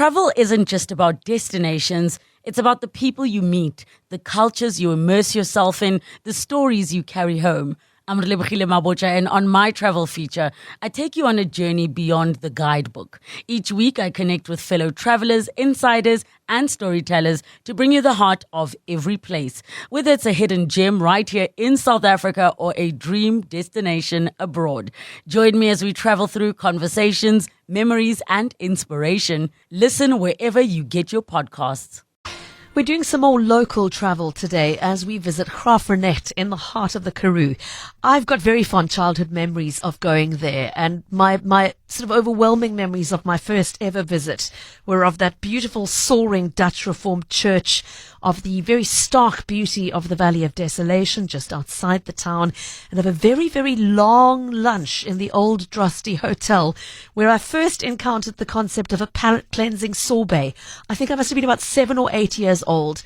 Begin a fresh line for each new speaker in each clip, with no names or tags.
Travel isn't just about destinations, it's about the people you meet, the cultures you immerse yourself in, the stories you carry home. I'm Relebogile Mabocha, and on my travel feature, I take you on a journey beyond the guidebook. Each week, I connect with fellow travelers, insiders, and storytellers to bring you the heart of every place, whether it's a hidden gem right here in South Africa or a dream destination abroad. Join me as we travel through conversations, memories, and inspiration. Listen wherever you get your podcasts.
We're doing some more local travel today as we visit Graaf Reinet in the heart of the Karoo. I've got very fond childhood memories of going there, and my sort of overwhelming memories of my first ever visit were of that beautiful soaring Dutch Reformed church, of the very stark beauty of the Valley of Desolation just outside the town, and of a very, very long lunch in the old Drosty Hotel, where I first encountered the concept of a palate cleansing sorbet. I think I must have been about 7 or 8 years old,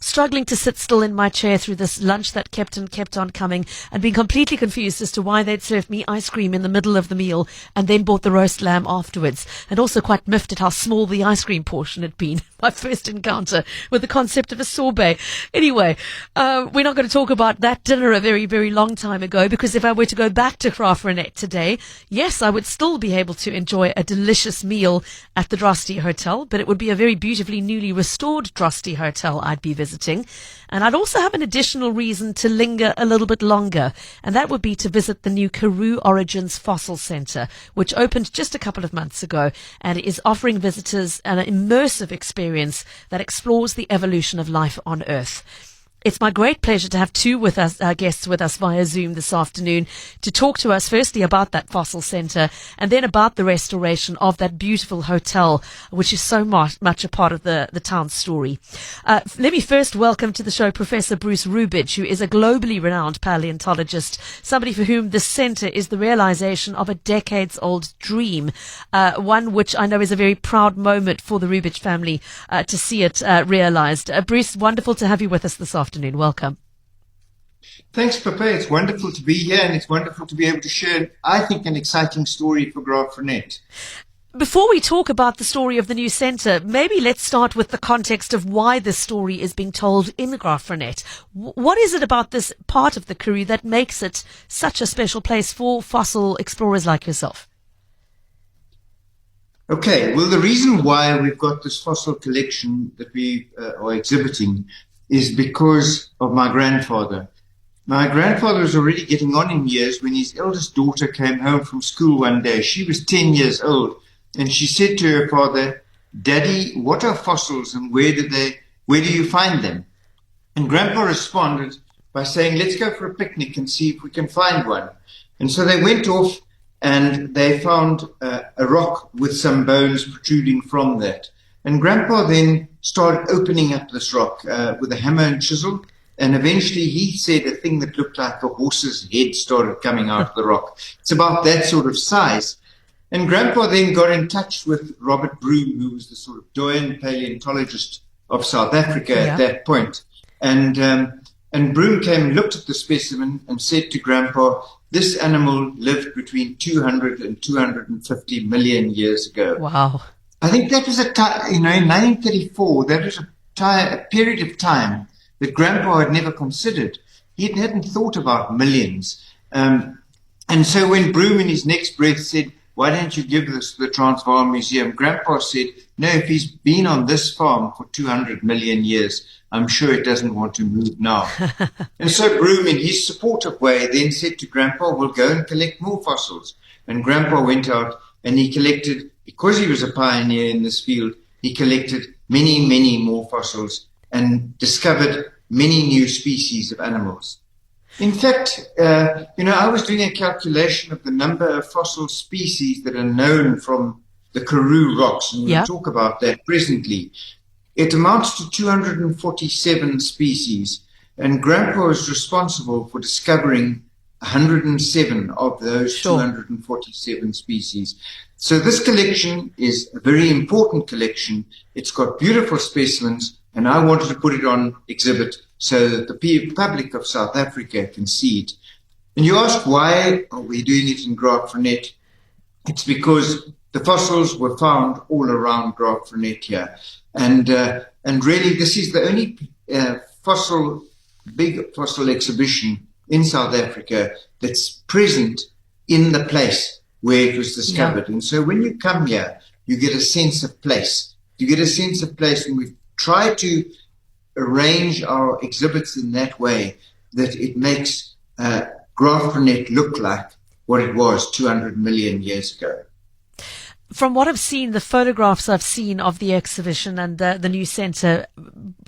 struggling to sit still in my chair through this lunch that kept on coming, and being completely confused as to why they'd served me ice cream in the middle of the meal and then bought the roast lamb afterwards, and also quite miffed at how small the ice cream portion had been. My first encounter with the concept of a sorbet. Anyway, we're not going to talk about that dinner a very, very long time ago, because if I were to go back to Graaf Reinet today, yes, I would still be able to enjoy a delicious meal at the Drosty Hotel, but it would be a very beautifully newly restored Drosty Hotel I'd be visiting. And I'd also have an additional reason to linger a little bit longer, and that would be to visit the new Karoo Origins Fossil Centre, which opened just a couple of months ago and is offering visitors an immersive experience that explores the evolution of life on Earth. It's my great pleasure to have two guests with us via Zoom this afternoon to talk to us firstly about that fossil centre and then about the restoration of that beautiful hotel, which is so much a part of the town's story. Let me first welcome to the show Professor Bruce Rubidge, who is a globally renowned palaeontologist, somebody for whom the centre is the realisation of a decades-old dream, one which I know is a very proud moment for the Rubidge family to see it realised. Bruce, wonderful to have you with us this afternoon. Welcome.
Thanks, Pippa. It's wonderful to be here, and it's wonderful to be able to share, I think, an exciting story for Graaf Reinet.
Before we talk about the story of the new centre, maybe let's start with the context of why this story is being told in Graaf Reinet. What is it about this part of the Karoo that makes it such a special place for fossil explorers like yourself?
Okay, well, the reason why we've got this fossil collection that we are exhibiting is because of my grandfather. My grandfather was already getting on in years when his eldest daughter came home from school one day. She was 10 years old, and she said to her father, "Daddy, what are fossils and where do you find them?" And Grandpa responded by saying, "Let's go for a picnic and see if we can find one." And so they went off and they found a rock with some bones protruding from that. And Grandpa then started opening up this rock with a hammer and chisel. And eventually he said a thing that looked like a horse's head started coming out of the rock. It's about that sort of size. And Grandpa then got in touch with Robert Broom, who was the sort of doyen paleontologist of South Africa at that point. And Broom came and looked at the specimen and said to Grandpa, "This animal lived between 200 and 250 million years ago."
Wow.
I think that was in 1934, that was a period of time that Grandpa had never considered. He hadn't thought about millions. And so when Broom in his next breath said, "Why don't you give this to the Transvaal Museum?" Grandpa said, "No, if he's been on this farm for 200 million years, I'm sure it doesn't want to move now." And so Broom, in his supportive way, then said to Grandpa, "We'll go and collect more fossils." And Grandpa went out and he collected, because he was a pioneer in this field, he collected many, many more fossils and discovered many new species of animals. In fact, I was doing a calculation of the number of fossil species that are known from the Karoo rocks, and we'll talk about that presently. It amounts to 247 species, and Grandpa was responsible for discovering 107 of those 247 species. So this collection is a very important collection. It's got beautiful specimens, and I wanted to put it on exhibit so that the public of South Africa can see it. And you ask, why are we doing it in Graaf Reinet? It's because the fossils were found all around Graaf Reinet here. And really, this is the only big fossil exhibition in South Africa that's present in the place where it was discovered. And so when you come here, you get a sense of place. You get a sense of place, and we've tried to arrange our exhibits in that way that it makes Graaf Reinet look like what it was 200 million years ago.
From what I've seen, the photographs I've seen of the exhibition and the new centre,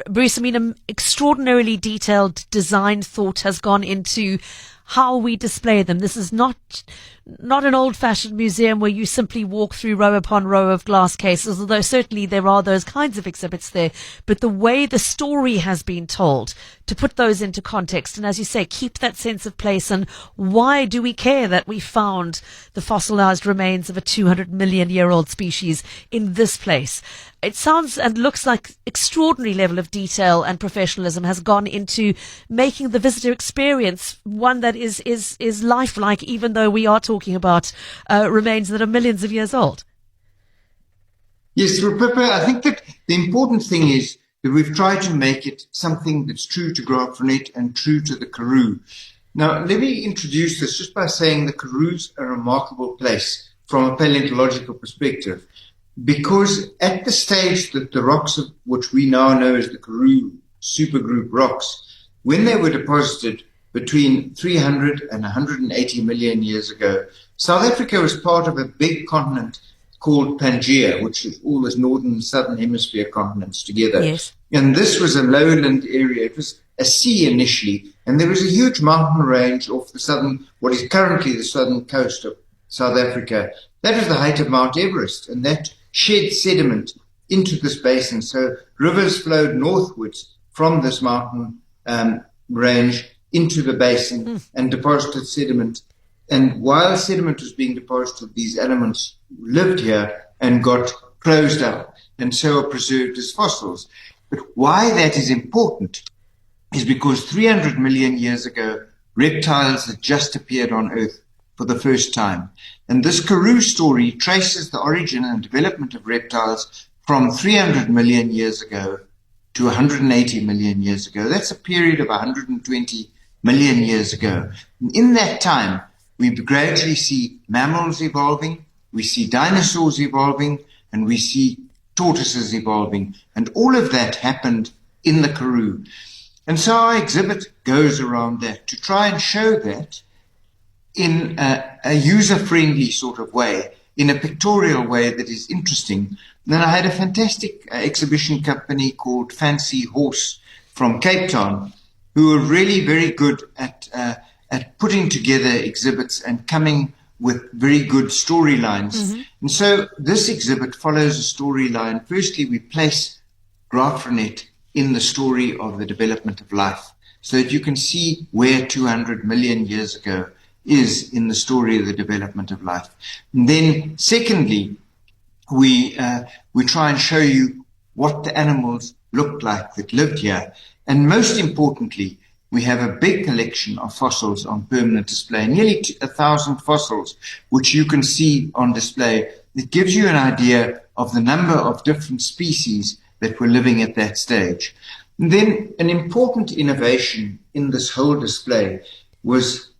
Bruce, I mean, an extraordinarily detailed design thought has gone into how we display them. This is not an old-fashioned museum where you simply walk through row upon row of glass cases, although certainly there are those kinds of exhibits there. But the way the story has been told, to put those into context, and as you say, keep that sense of place, and why do we care that we found the fossilized remains of a 200-million-year-old species in this place? It sounds and looks like extraordinary level of detail and professionalism has gone into making the visitor experience one that is lifelike, even though we are talking about remains that are millions of years old.
Yes, Pippa, I think that the important thing is that we've tried to make it something that's true to Graaf Reinet and true to the Karoo. Now, let me introduce this just by saying the Karoo's a remarkable place from a paleontological perspective, because at the stage that the rocks, of which we now know as the Karoo supergroup rocks, when they were deposited between 300 and 180 million years ago, South Africa was part of a big continent called Pangaea, which is all the northern and southern hemisphere continents together.
Yes.
And this was a lowland area. It was a sea initially, and there was a huge mountain range off what is currently the southern coast of South Africa. That was the height of Mount Everest, and that shed sediment into this basin. So rivers flowed northwards from this mountain range into the basin and deposited sediment. And while sediment was being deposited, these elements lived here and got closed up and so are preserved as fossils. But why that is important is because 300 million years ago, reptiles had just appeared on Earth for the first time. And this Karoo story traces the origin and development of reptiles from 300 million years ago to 180 million years ago. That's a period of 120 million years ago. And in that time, we gradually see mammals evolving, we see dinosaurs evolving, and we see tortoises evolving. And all of that happened in the Karoo. And so our exhibit goes around that to try and show that in a user-friendly sort of way, in a pictorial way that is interesting. And then I had a fantastic exhibition company called Fancy Horse from Cape Town, who were really very good at putting together exhibits and coming with very good storylines. Mm-hmm. And so this exhibit follows a storyline. Firstly, we place Graaf Reinet in the story of the development of life, so that you can see where 200 million years ago is in the story of the development of life. And then secondly, we try and show you what the animals looked like that lived here. And most importantly, we have a big collection of fossils on permanent display, nearly 1,000 fossils, which you can see on display. It gives you an idea of the number of different species that were living at that stage. And then an important innovation in this whole display was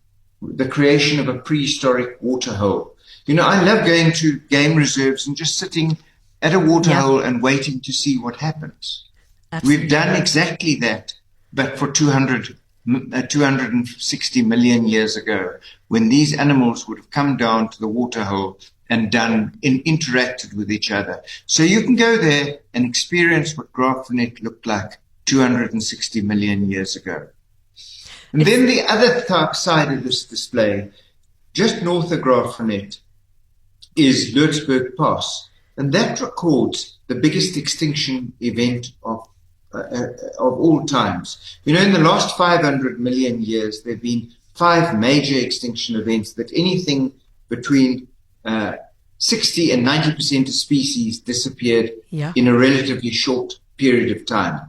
the creation of a prehistoric waterhole. You know, I love going to game reserves and just sitting at a waterhole and waiting to see what happens. Absolutely. We've done exactly that, but for 260 million years ago, when these animals would have come down to the waterhole and interacted with each other. So you can go there and experience what Graaf Reinet looked like 260 million years ago. And then the other side of this display, just north of Graaf Reinet, is Lootsburg Pass, and that records the biggest extinction event of all times. You know, in the last 500 million years, there have been 5 major extinction events that anything between 60 and 90% of species disappeared in a relatively short period of time.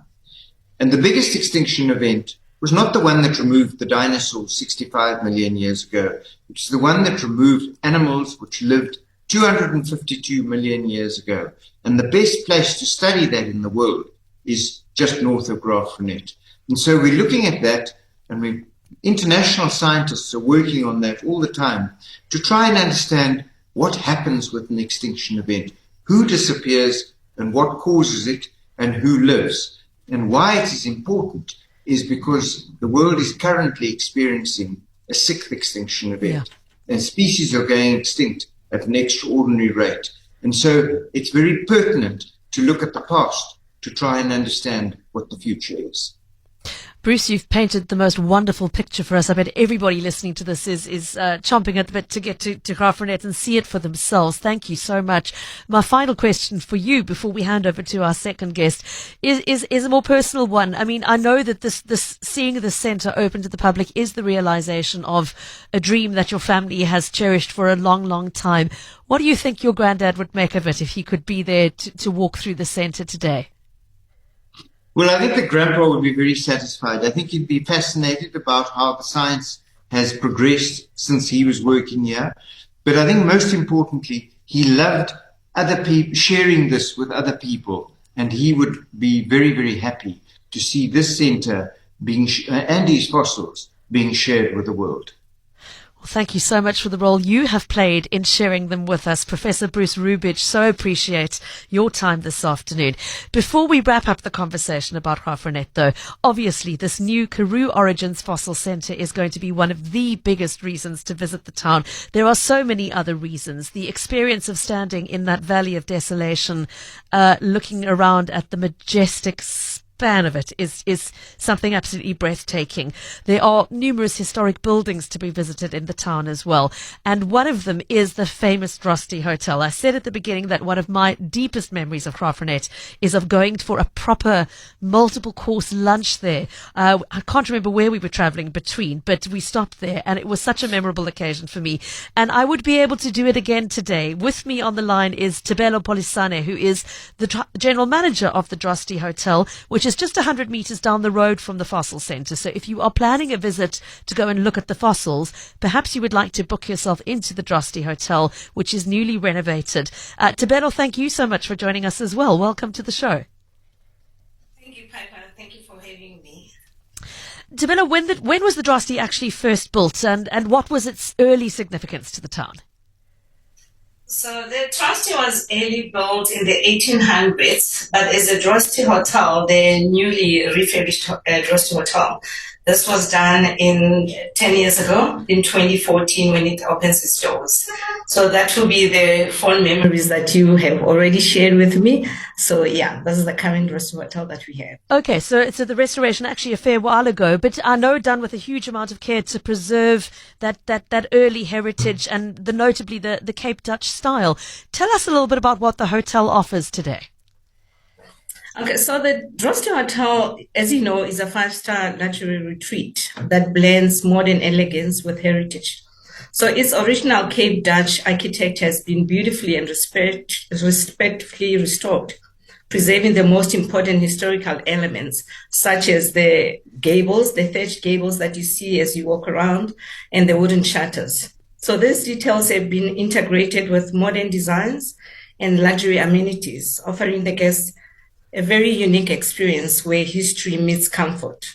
And the biggest extinction event was not the one that removed the dinosaurs 65 million years ago. It was the one that removed animals which lived 252 million years ago. And the best place to study that in the world is just north of Graaf Reinet. And so we're looking at that, and international scientists are working on that all the time to try and understand what happens with an extinction event, who disappears and what causes it, and who lives. And why it is important is because the world is currently experiencing a sixth extinction event, and species are going extinct at an extraordinary rate. And so it's very pertinent to look at the past to try and understand what the future is.
Bruce, you've painted the most wonderful picture for us. I bet everybody listening to this is chomping at the bit to get to Graaf Reinet and see it for themselves. Thank you so much. My final question for you before we hand over to our second guest is a more personal one. I mean, I know that this seeing the centre open to the public is the realization of a dream that your family has cherished for a long, long time. What do you think your granddad would make of it if he could be there to walk through the centre today?
Well, I think the grandpa would be very satisfied. I think he'd be fascinated about how the science has progressed since he was working here. But I think most importantly, he loved other people, sharing this with other people. And he would be very, very happy to see this center being, and his fossils being shared with the world.
Well, thank you so much for the role you have played in sharing them with us. Professor Bruce Rubidge, so appreciate your time this afternoon. Before we wrap up the conversation about Graaf Reinet, though, obviously this new Karoo Origins Fossil Centre is going to be one of the biggest reasons to visit the town. There are so many other reasons. The experience of standing in that valley of desolation, looking around at the majestic span of it is something absolutely breathtaking. There are numerous historic buildings to be visited in the town as well, and one of them is the famous Drosty Hotel. I said at the beginning that one of my deepest memories of Graaf Reinet is of going for a proper multiple course lunch there. I can't remember where we were traveling between, but we stopped there and it was such a memorable occasion for me, and I would be able to do it again today. With me on the line is Tebello Polisane, who is the general manager of the Drosty Hotel, which is just 100 meters down the road from the Fossil Centre. So if you are planning a visit to go and look at the fossils, perhaps you would like to book yourself into the Drosty Hotel, which is newly renovated. Tebello, thank you so much for joining us as well. Welcome to the show.
Thank you, Pippa. Thank you for having me.
Tebello, when was the Drosty actually first built, and what was its early significance to the town?
So the Drosty was early built in the 1800s, but as a Drosty Hotel, the newly refurbished Drosty Hotel. This was done 10 years ago, in 2014, when it opens its doors. So that will be the fond memories that you have already shared with me. So yeah, this is the current Drosty Hotel that we have.
Okay, so the restoration actually a fair while ago, but I know done with a huge amount of care to preserve that early heritage and notably the Cape Dutch style. Tell us a little bit about what the hotel offers today.
Okay, so the Drosty Hotel, as you know, is a 5-star luxury retreat that blends modern elegance with heritage. So its original Cape Dutch architecture has been beautifully and respectfully restored, preserving the most important historical elements, such as the gables, the thatched gables that you see as you walk around, and the wooden shutters. So these details have been integrated with modern designs and luxury amenities, offering the guests a very unique experience where history meets comfort.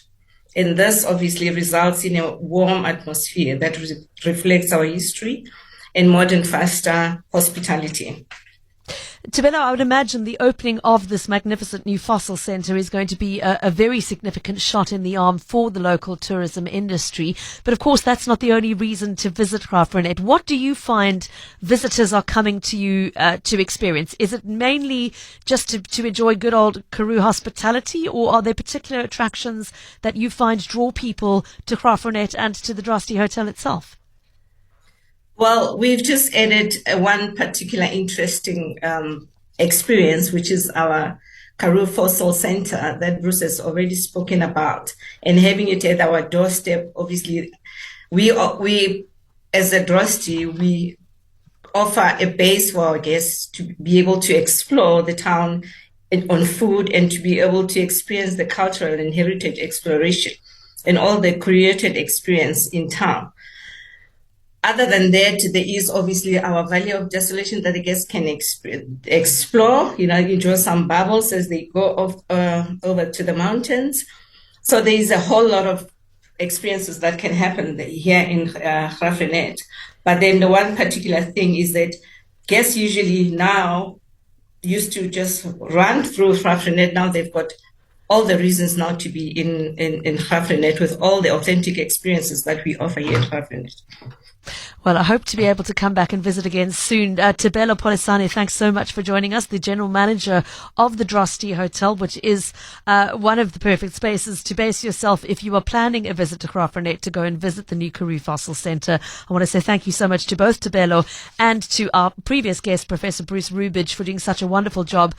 And this obviously results in a warm atmosphere that reflects our history and modern 5-star hospitality.
Tebello, I would imagine the opening of this magnificent new fossil centre is going to be a very significant shot in the arm for the local tourism industry. But of course, that's not the only reason to visit Graaf Reinet. What do you find visitors are coming to you to experience? Is it mainly just to enjoy good old Karoo hospitality, or are there particular attractions that you find draw people to Graaf Reinet and to the Drosty Hotel itself?
Well, we've just added one particular interesting experience, which is our Karoo Fossil Centre that Bruce has already spoken about. And having it at our doorstep, obviously, we as a Drosty, we offer a base for our guests to be able to explore the town on foot and to be able to experience the cultural and heritage exploration and all the created experience in town. other than that, there is obviously our Valley of Desolation that the guests can explore, enjoy some bubbles as they go off, over to the mountains. So there is a whole lot of experiences that can happen here in Graaf Reinet. But then the one particular thing is that guests usually now used to just run through Graaf Reinet. Now they've got all the reasons now to be in Graaf Reinet with all the authentic experiences that we offer here at Graaf Reinet.
Well, I hope to be able to come back and visit again soon. Tebello Polisane, thanks so much for joining us, the general manager of the Drosty Hotel, which is one of the perfect spaces to base yourself if you are planning a visit to Graaf Reinet, to go and visit the new Karoo Fossil Centre. I want to say thank you so much to both Tebello and to our previous guest, Professor Bruce Rubidge, for doing such a wonderful job